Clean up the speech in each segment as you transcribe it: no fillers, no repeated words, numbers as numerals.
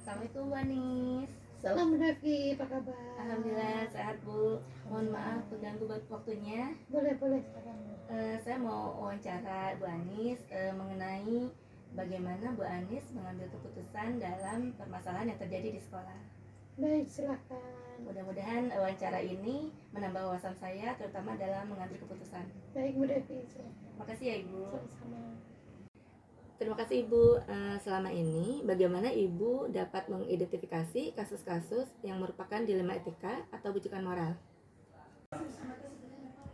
Assalamualaikum Bu Anis. Salam Raffi, apa kabar? Alhamdulillah sehat Bu. Mohon maaf mengganggu waktunya. Boleh. Saya mau wawancara Bu Anis mengenai bagaimana Bu Anis mengambil keputusan dalam permasalahan yang terjadi di sekolah. Baik, silakan. Mudah-mudahan wawancara ini menambah wawasan saya, terutama dalam mengambil keputusan. Baik Bu Devi, silakan. Makasih ya Ibu. Sama-sama. Terima kasih Ibu. Selama ini bagaimana Ibu dapat mengidentifikasi kasus-kasus yang merupakan dilema etika atau bujukan moral?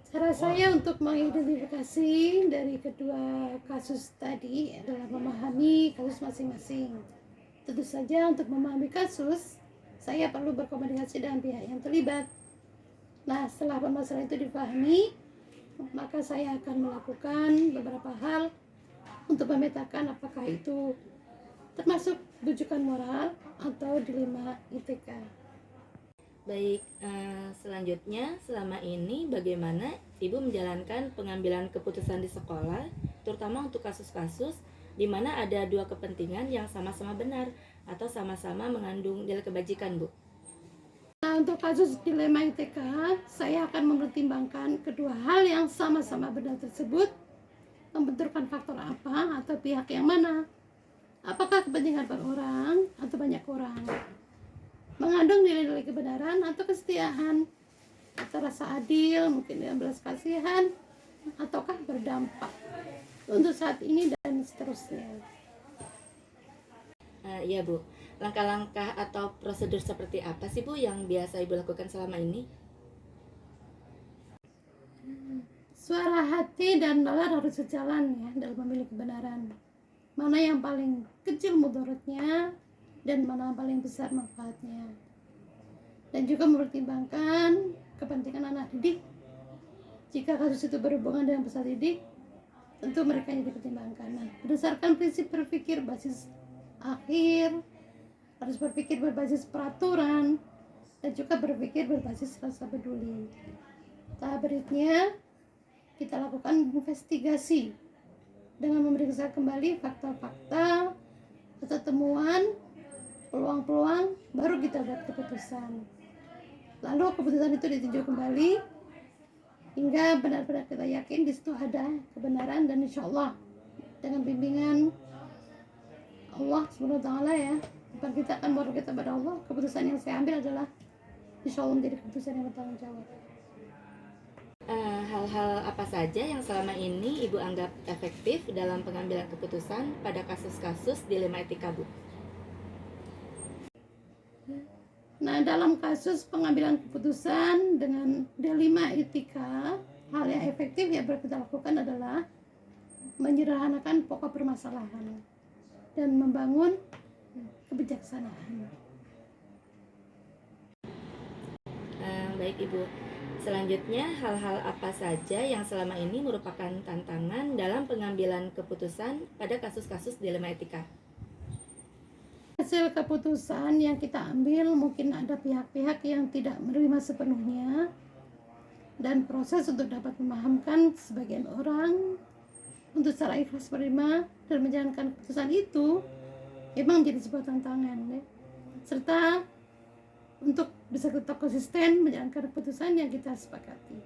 Cara saya untuk mengidentifikasi dari kedua kasus tadi adalah memahami kasus masing-masing. Tentu saja untuk memahami kasus, saya perlu berkomunikasi dengan pihak yang terlibat. Nah, setelah permasalahan itu dipahami, maka saya akan melakukan beberapa hal untuk memetakan apakah itu termasuk bujukan moral atau dilema etika. Baik, selanjutnya selama ini bagaimana Ibu menjalankan pengambilan keputusan di sekolah, terutama untuk kasus-kasus di mana ada dua kepentingan yang sama-sama benar atau sama-sama mengandung nilai kebajikan, Bu? Nah, untuk kasus dilema etika, saya akan mempertimbangkan kedua hal yang sama-sama benar tersebut membenturkan faktor apa atau pihak yang mana. Apakah kepentingan per orang atau banyak orang, mengandung nilai-nilai kebenaran atau kesetiaan, atau rasa adil, mungkin dengan belas kasihan, ataukah berdampak untuk saat ini dan seterusnya. Iya Bu, langkah-langkah atau prosedur seperti apa sih Bu yang biasa Ibu lakukan selama ini? Suara hati dan nalar harus sejalan ya dalam memilih kebenaran. Mana yang paling kecil mudaratnya dan mana yang paling besar manfaatnya. Dan juga mempertimbangkan kepentingan anak didik. Jika kasus itu berhubungan dengan peserta didik, tentu mereka yang dipertimbangkan. Nah, berdasarkan prinsip berpikir basis akhir, harus berpikir berbasis peraturan, dan juga berpikir berbasis rasa peduli. Tahap berikutnya, kita lakukan investigasi dengan memeriksa kembali fakta-fakta atau temuan, peluang-peluang, baru kita buat keputusan. Lalu keputusan itu ditinjau kembali hingga benar-benar kita yakin di situ ada kebenaran, dan insya Allah dengan bimbingan Allah SWT ya, bukan kita akan baru kita pada Allah, keputusan yang saya ambil adalah insya Allah menjadi keputusan yang bertanggung jawab. Hal-hal apa saja yang selama ini Ibu anggap efektif dalam pengambilan keputusan pada kasus-kasus dilema etika, Bu? Nah, dalam kasus pengambilan keputusan dengan dilema etika, hal yang efektif yang kita lakukan adalah menyederhanakan pokok permasalahan dan membangun kebijaksanaan. Baik Ibu, selanjutnya hal-hal apa saja yang selama ini merupakan tantangan dalam pengambilan keputusan pada kasus-kasus dilema etika? Hasil keputusan yang kita ambil mungkin ada pihak-pihak yang tidak menerima sepenuhnya, dan proses untuk dapat memahamkan sebagian orang untuk secara ikhlas menerima dan menjalankan keputusan itu memang menjadi sebuah tantangan ya. Serta untuk bisa tetap konsisten menjalankan keputusan yang kita sepakati.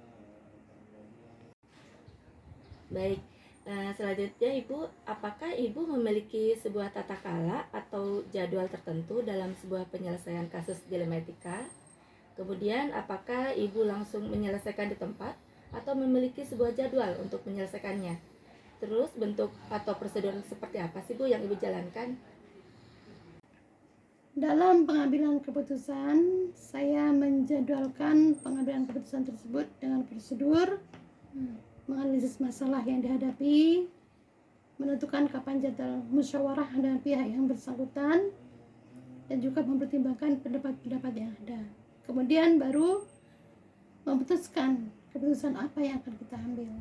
Baik, selanjutnya Ibu, apakah Ibu memiliki sebuah tata kala atau jadwal tertentu dalam sebuah penyelesaian kasus dilema etika? Kemudian apakah Ibu langsung menyelesaikan di tempat atau memiliki sebuah jadwal untuk menyelesaikannya? Terus bentuk atau prosedur seperti apa sih Bu yang Ibu jalankan? Dalam pengambilan keputusan, saya menjadwalkan pengambilan keputusan tersebut dengan prosedur menganalisis masalah yang dihadapi, menentukan kapan jadwal musyawarah dengan pihak yang bersangkutan, dan juga mempertimbangkan pendapat-pendapat yang ada. Kemudian baru memutuskan keputusan apa yang akan kita ambil.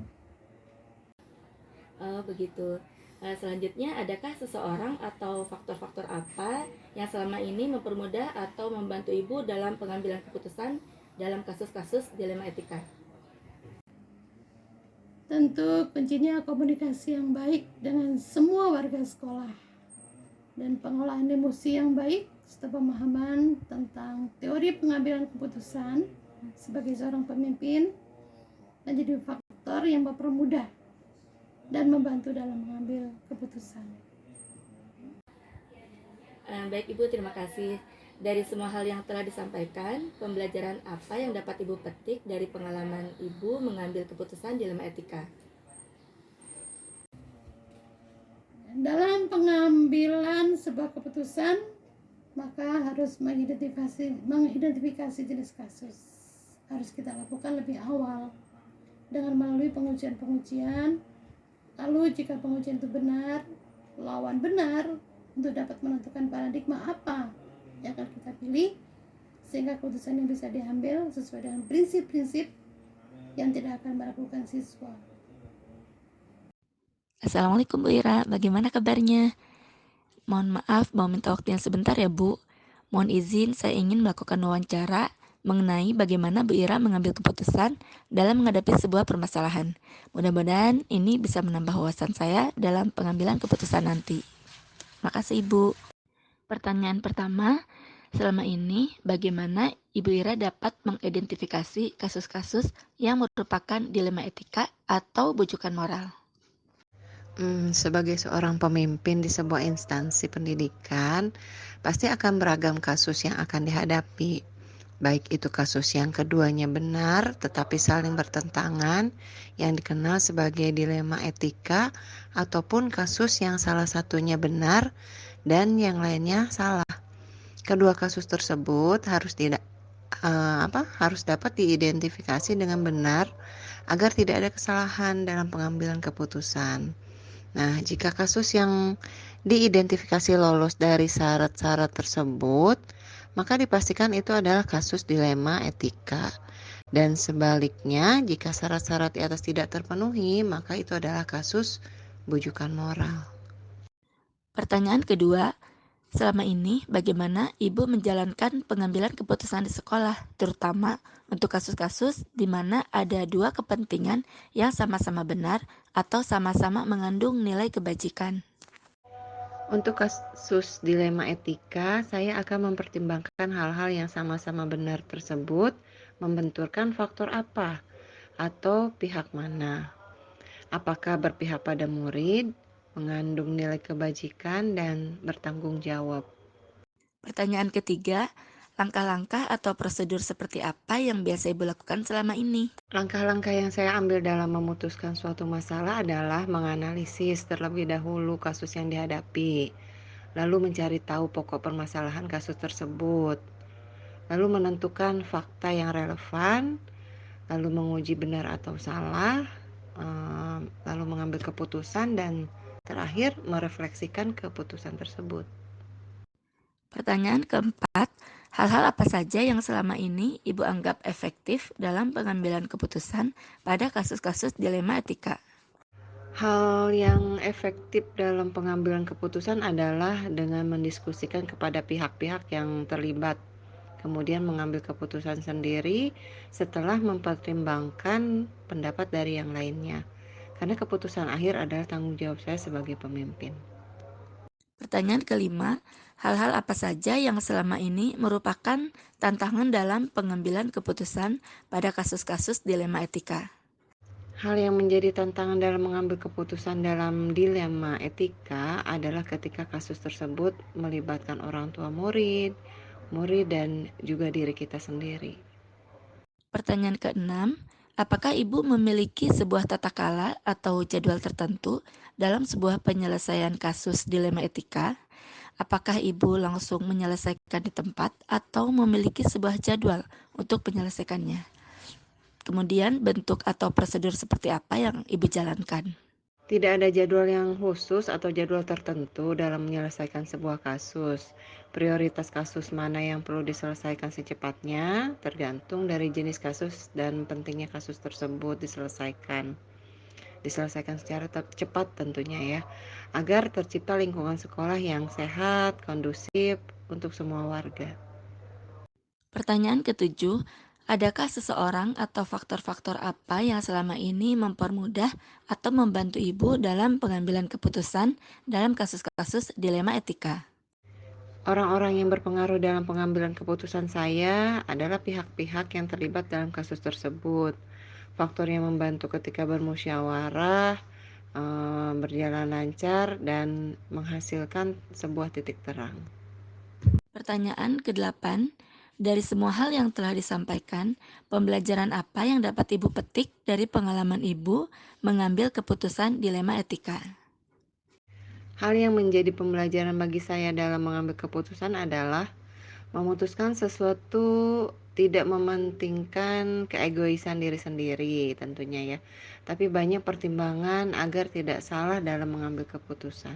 Oh begitu. Selanjutnya, adakah seseorang atau faktor-faktor apa yang selama ini mempermudah atau membantu Ibu dalam pengambilan keputusan dalam kasus-kasus dilema etika? Tentu kuncinya komunikasi yang baik dengan semua warga sekolah dan pengolahan emosi yang baik serta pemahaman tentang teori pengambilan keputusan sebagai seorang pemimpin menjadi faktor yang mempermudah dan membantu dalam mengambil keputusan. Baik Ibu, terima kasih. Dari semua hal yang telah disampaikan, pembelajaran apa yang dapat Ibu petik dari pengalaman Ibu mengambil keputusan dilema etika? Dalam pengambilan sebuah keputusan, maka harus mengidentifikasi jenis kasus. Harus kita lakukan lebih awal dengan melalui pengujian-pengujian. Lalu jika pengujian itu benar, lawan benar, untuk dapat menentukan paradigma apa yang akan kita pilih, sehingga keputusan yang bisa diambil sesuai dengan prinsip-prinsip yang tidak akan meragukan siswa. Assalamualaikum Bu Ira, bagaimana kabarnya? Mohon maaf, mau minta waktunya sebentar ya Bu. Mohon izin, saya ingin melakukan wawancara mengenai bagaimana Bu Ira mengambil keputusan dalam menghadapi sebuah permasalahan. Mudah-mudahan ini bisa menambah wawasan saya dalam pengambilan keputusan nanti. Makasih Ibu. Pertanyaan pertama, selama ini bagaimana Ibu Ira dapat mengidentifikasi kasus-kasus yang merupakan dilema etika atau bujukan moral? Sebagai seorang pemimpin di sebuah instansi pendidikan, pasti akan beragam kasus yang akan dihadapi. Baik itu kasus yang keduanya benar tetapi saling bertentangan, yang dikenal sebagai dilema etika, ataupun kasus yang salah satunya benar dan yang lainnya salah. Kedua kasus tersebut harus dapat diidentifikasi dengan benar agar tidak ada kesalahan dalam pengambilan keputusan. Nah, jika kasus yang diidentifikasi lolos dari syarat-syarat tersebut, maka dipastikan itu adalah kasus dilema etika. Dan sebaliknya, jika syarat-syarat di atas tidak terpenuhi, maka itu adalah kasus bujukan moral. Pertanyaan kedua, selama ini bagaimana Ibu menjalankan pengambilan keputusan di sekolah, terutama untuk kasus-kasus di mana ada dua kepentingan yang sama-sama benar atau sama-sama mengandung nilai kebajikan? Untuk kasus dilema etika, saya akan mempertimbangkan hal-hal yang sama-sama benar tersebut membenturkan faktor apa atau pihak mana. Apakah berpihak pada murid, mengandung nilai kebajikan, dan bertanggung jawab. Pertanyaan ketiga, langkah-langkah atau prosedur seperti apa yang biasa Ibu lakukan selama ini? Langkah-langkah yang saya ambil dalam memutuskan suatu masalah adalah menganalisis terlebih dahulu kasus yang dihadapi, lalu mencari tahu pokok permasalahan kasus tersebut, lalu menentukan fakta yang relevan, lalu menguji benar atau salah, lalu mengambil keputusan, dan terakhir merefleksikan keputusan tersebut. Pertanyaan keempat, hal-hal apa saja yang selama ini Ibu anggap efektif dalam pengambilan keputusan pada kasus-kasus dilema etika? Hal yang efektif dalam pengambilan keputusan adalah dengan mendiskusikan kepada pihak-pihak yang terlibat, kemudian mengambil keputusan sendiri setelah mempertimbangkan pendapat dari yang lainnya. Karena keputusan akhir adalah tanggung jawab saya sebagai pemimpin. Pertanyaan kelima, hal-hal apa saja yang selama ini merupakan tantangan dalam pengambilan keputusan pada kasus-kasus dilema etika? Hal yang menjadi tantangan dalam mengambil keputusan dalam dilema etika adalah ketika kasus tersebut melibatkan orang tua murid, dan juga diri kita sendiri. Pertanyaan keenam, apakah Ibu memiliki sebuah tata kala atau jadwal tertentu dalam sebuah penyelesaian kasus dilema etika? Apakah Ibu langsung menyelesaikan di tempat atau memiliki sebuah jadwal untuk menyelesaikannya? Kemudian bentuk atau prosedur seperti apa yang Ibu jalankan? Tidak ada jadwal yang khusus atau jadwal tertentu dalam menyelesaikan sebuah kasus. Prioritas kasus mana yang perlu diselesaikan secepatnya tergantung dari jenis kasus dan pentingnya kasus tersebut diselesaikan. Diselesaikan secara cepat tentunya ya, agar tercipta lingkungan sekolah yang sehat, kondusif untuk semua warga. Pertanyaan ketujuh, adakah seseorang atau faktor-faktor apa yang selama ini mempermudah atau membantu Ibu dalam pengambilan keputusan dalam kasus-kasus dilema etika? Orang-orang yang berpengaruh dalam pengambilan keputusan saya adalah pihak-pihak yang terlibat dalam kasus tersebut. Faktor yang membantu ketika bermusyawarah, berjalan lancar, dan menghasilkan sebuah titik terang. Pertanyaan ke-8, dari semua hal yang telah disampaikan, pembelajaran apa yang dapat Ibu petik dari pengalaman Ibu mengambil keputusan dilema etika? Hal yang menjadi pembelajaran bagi saya dalam mengambil keputusan adalah memutuskan sesuatu tidak mementingkan keegoisan diri sendiri tentunya ya, tapi banyak pertimbangan agar tidak salah dalam mengambil keputusan.